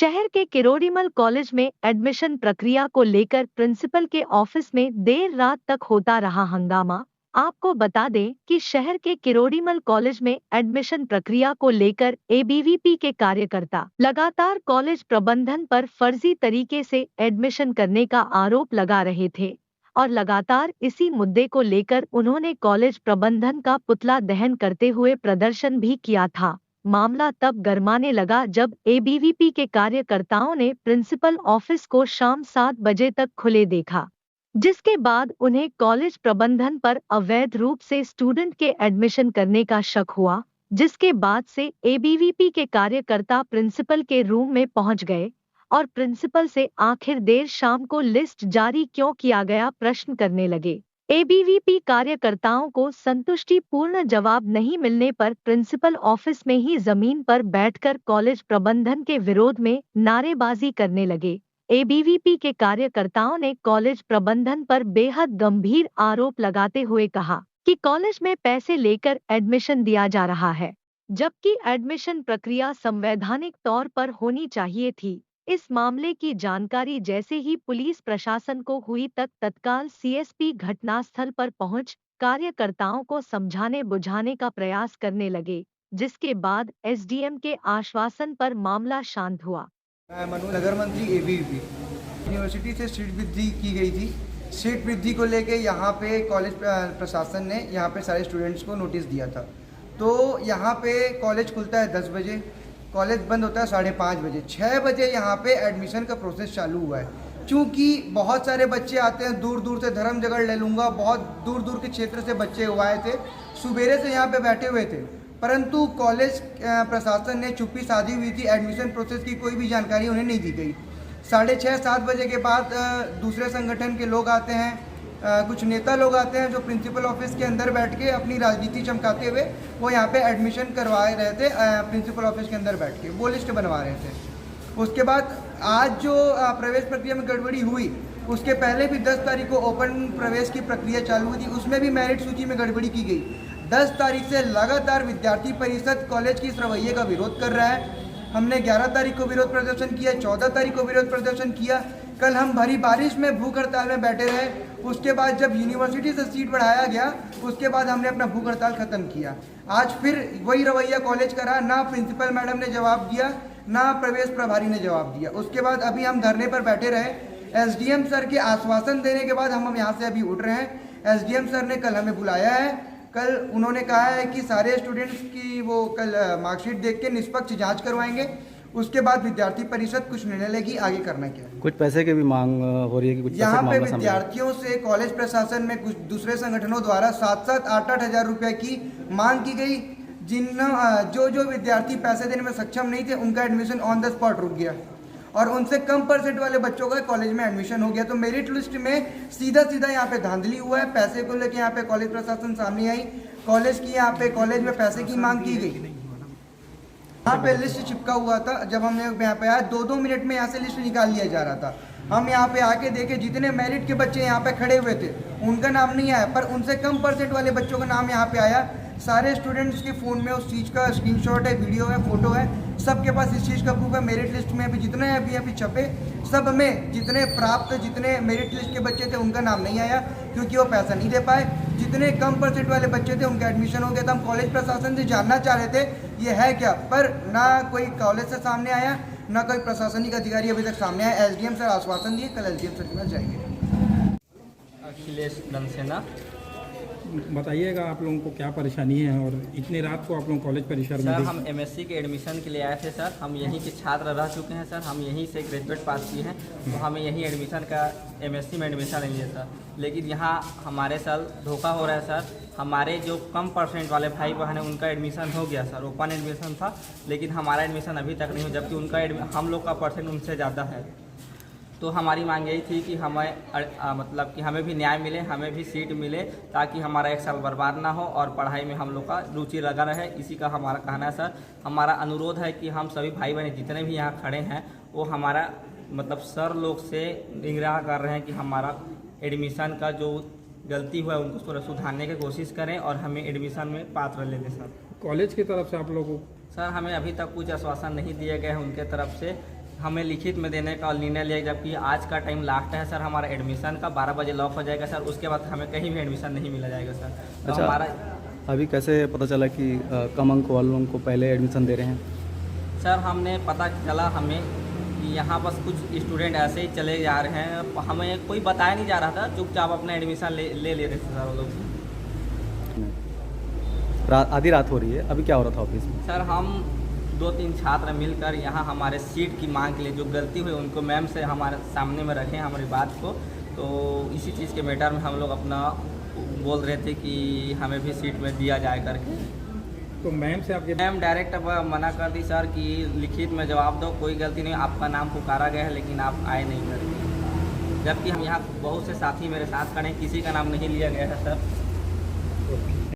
शहर के किरोड़ीमल कॉलेज में एडमिशन प्रक्रिया को लेकर प्रिंसिपल के ऑफिस में देर रात तक होता रहा हंगामा। आपको बता दें कि शहर के किरोड़ीमल कॉलेज में एडमिशन प्रक्रिया को लेकर एबीवीपी के कार्यकर्ता लगातार कॉलेज प्रबंधन पर फर्जी तरीके से एडमिशन करने का आरोप लगा रहे थे और लगातार इसी मुद्दे को लेकर उन्होंने कॉलेज प्रबंधन का पुतला दहन करते हुए प्रदर्शन भी किया था। मामला तब गरमाने लगा जब एबीवीपी के कार्यकर्ताओं ने प्रिंसिपल ऑफिस को शाम 7 बजे तक खुले देखा, जिसके बाद उन्हें कॉलेज प्रबंधन पर अवैध रूप से स्टूडेंट के एडमिशन करने का शक हुआ, जिसके बाद से एबीवीपी के कार्यकर्ता प्रिंसिपल के रूम में पहुंच गए और प्रिंसिपल से आखिर देर शाम को लिस्ट जारी क्यों किया गया प्रश्न करने लगे। एबीवीपी कार्यकर्ताओं को संतुष्टिपूर्ण जवाब नहीं मिलने पर प्रिंसिपल ऑफिस में ही जमीन पर बैठकर कॉलेज प्रबंधन के विरोध में नारेबाजी करने लगे। एबीवीपी के कार्यकर्ताओं ने कॉलेज प्रबंधन पर बेहद गंभीर आरोप लगाते हुए कहा कि कॉलेज में पैसे लेकर एडमिशन दिया जा रहा है, जबकि एडमिशन प्रक्रिया संवैधानिक तौर पर होनी चाहिए थी। इस मामले की जानकारी जैसे ही पुलिस प्रशासन को हुई तत्काल सीएसपी घटनास्थल पर पहुंच कार्यकर्ताओं को समझाने बुझाने का प्रयास करने लगे, जिसके बाद एसडीएम के आश्वासन पर मामला शांत हुआ। मनु नगर मंत्री एबीवीपी यूनिवर्सिटी से सीट वृद्धि की गई थी। सीट वृद्धि को लेके यहाँ पे कॉलेज प्रशासन ने यहाँ पे सारे स्टूडेंट्स को नोटिस दिया था। तो यहाँ पे कॉलेज खुलता है 10 बजे, कॉलेज बंद होता है 5:30 बजे। 6 बजे यहाँ पे एडमिशन का प्रोसेस चालू हुआ है। क्योंकि बहुत सारे बच्चे आते हैं दूर दूर से, धर्मजगढ़ ले लूँगा, बहुत दूर दूर के क्षेत्र से बच्चे हुए आए थे, सुबेरे से यहाँ पे बैठे हुए थे, परंतु कॉलेज प्रशासन ने चुप्पी साधी हुई थी। एडमिशन प्रोसेस की कोई भी जानकारी उन्हें नहीं दी गई। 6:30-7 बजे के बाद दूसरे संगठन के लोग आते हैं, कुछ नेता लोग आते हैं जो प्रिंसिपल ऑफिस के अंदर बैठ के अपनी राजनीति चमकाते हुए वो यहाँ पे एडमिशन करवा रहे थे। प्रिंसिपल ऑफिस के अंदर बैठ के वो लिस्ट बनवा रहे थे। उसके बाद आज जो प्रवेश प्रक्रिया में गड़बड़ी हुई, उसके पहले भी 10 तारीख को ओपन प्रवेश की प्रक्रिया चालू हुई थी, उसमें भी मेरिट सूची में गड़बड़ी की गई। 10 तारीख से लगातार विद्यार्थी परिषद कॉलेज की इस रवैये का विरोध कर रहा है। हमने 11 तारीख को विरोध प्रदर्शन किया, 14 तारीख को विरोध प्रदर्शन किया। कल हम भरी बारिश में भूख हड़ताल में बैठे रहे। उसके बाद जब यूनिवर्सिटी से सीट बढ़ाया गया, उसके बाद हमने अपना भूख हड़ताल खत्म किया। आज फिर वही रवैया कॉलेज का रहा, ना प्रिंसिपल मैडम ने जवाब दिया, ना प्रवेश प्रभारी ने जवाब दिया। उसके बाद अभी हम धरने पर बैठे रहे। एसडीएम सर के आश्वासन देने के बाद हम यहाँ से अभी उठ रहे हैं। एसडीएम सर ने कल हमें बुलाया है। कल उन्होंने कहा है कि सारे स्टूडेंट्स की वो कल मार्कशीट देख के निष्पक्ष जांच करवाएंगे। उसके बाद विद्यार्थी परिषद कुछ निर्णय लेगी आगे करना क्या है। कुछ पैसे की भी मांग हो रही है कि कुछ यहाँ पे विद्यार्थियों से कॉलेज प्रशासन में कुछ दूसरे संगठनों द्वारा 7-7, 8-8 हज़ार रुपये की मांग की गई। जो विद्यार्थी पैसे देने में सक्षम नहीं थे, उनका एडमिशन ऑन द स्पॉट रुक गया और उनसे कम परसेंट वाले बच्चों का कॉलेज में एडमिशन हो गया। तो मेरिट लिस्ट में सीधा यहाँ पे धांधली हुआ है। पैसे को लेकर यहाँ पे कॉलेज प्रशासन सामने आई। कॉलेज की यहाँ पे कॉलेज में पैसे की मांग की गई। यहाँ पे लिस्ट चिपका हुआ था। जब हमने यहाँ पे आया 2-2 मिनट में यहाँ से लिस्ट निकाल लिया जा रहा था। हम यहाँ पे आके देखे जितने मेरिट के बच्चे यहाँ पे खड़े हुए थे उनका नाम नहीं आया, पर उनसे कम परसेंट वाले बच्चों का नाम यहाँ पे आया। सारे स्टूडेंट्स के फ़ोन में उस चीज़ का स्क्रीनशॉट है, वीडियो है, फोटो है, सबके पास इस चीज़ का प्रूफ है। मेरिट लिस्ट में अभी जितने अभी छपे, सब में जितने प्राप्त जितने मेरिट लिस्ट के बच्चे थे उनका नाम नहीं आया, क्योंकि वो पैसा नहीं दे पाए। जितने कम परसेंट वाले बच्चे थे उनका एडमिशन हो गया था। हम कॉलेज प्रशासन से जानना चाह रहे थे ये है क्या, पर ना कोई कॉलेज से सामने आया, ना कोई प्रशासनिक अधिकारी अभी तक सामने आया। एसडीएम सर आश्वासन दिए, कल एसडीएम सर के पास जाएंगे। अखिलेश दनसेना। बताइएगा आप लोगों को क्या परेशानी है और इतनी रात को आप लोग कॉलेज परिसर में? सर, हम एमएससी के एडमिशन के लिए आए थे सर। हम यहीं के छात्र रह चुके हैं सर। हम यहीं से ग्रेजुएट पास किए हैं, तो हमें यहीं एडमिशन का एमएससी में एडमिशन लेंगे सर। लेकिन यहाँ हमारे साथ धोखा हो रहा है सर। हमारे जो कम परसेंट वाले भाई बहन हैं उनका एडमिशन हो गया सर, ओपन एडमिशन था, लेकिन हमारा एडमिशन अभी तक नहीं हो, जबकि उनका हम लोग का परसेंट उनसे ज़्यादा है। तो हमारी मांग यही थी कि हमें मतलब कि हमें भी न्याय मिले, हमें भी सीट मिले, ताकि हमारा 1 साल बर्बाद ना हो और पढ़ाई में हम लोग का रुचि लगा रहे। इसी का हमारा कहना है सर। हमारा अनुरोध है कि हम सभी भाई बहन जितने भी यहाँ खड़े हैं वो हमारा मतलब सर लोग से निगराह कर रहे हैं कि हमारा एडमिशन का जो गलती हुआ है उनको सुधारने की कोशिश करें और हमें एडमिशन में पात्र ले लें सर। कॉलेज की तरफ से आप लोगों को? सर, हमें अभी तक कुछ आश्वासन नहीं दिए गए हैं उनके तरफ से। हमें लिखित में देने का निर्णय लिया, जबकि आज का टाइम लास्ट है सर हमारा एडमिशन का, 12 बजे लॉक हो जाएगा सर, उसके बाद हमें कहीं भी एडमिशन नहीं मिला जाएगा सर। तो अच्छा, हमारा अभी कैसे पता चला कि कम अंक वालों को पहले एडमिशन दे रहे हैं? सर हमने पता चला हमें कि यहाँ बस कुछ स्टूडेंट ऐसे ही चले जा रहे हैं, हमें कोई बताया नहीं जा रहा था, चुपचाप अपना एडमिशन ले रहे थे सर वो लोग। आधी रात हो रही है, अभी क्या हो रहा था ऑफिस में? सर हम 2-3 छात्र मिलकर यहाँ हमारे सीट की मांग के लिए जो गलती हुई उनको मैम से हमारे सामने में रखें हमारी बात को, तो इसी चीज़ के मैटर में हम लोग अपना बोल रहे थे कि हमें भी सीट में दिया जाए करके। तो मैम से आपके मैम डायरेक्ट अब मना कर दी सर कि लिखित में जवाब दो, कोई गलती नहीं, आपका नाम पुकारा गया है लेकिन आप आए नहीं करके, जबकि हम यहाँ बहुत से साथी मेरे साथ खड़े हैं, किसी का नाम नहीं लिया गया है सर।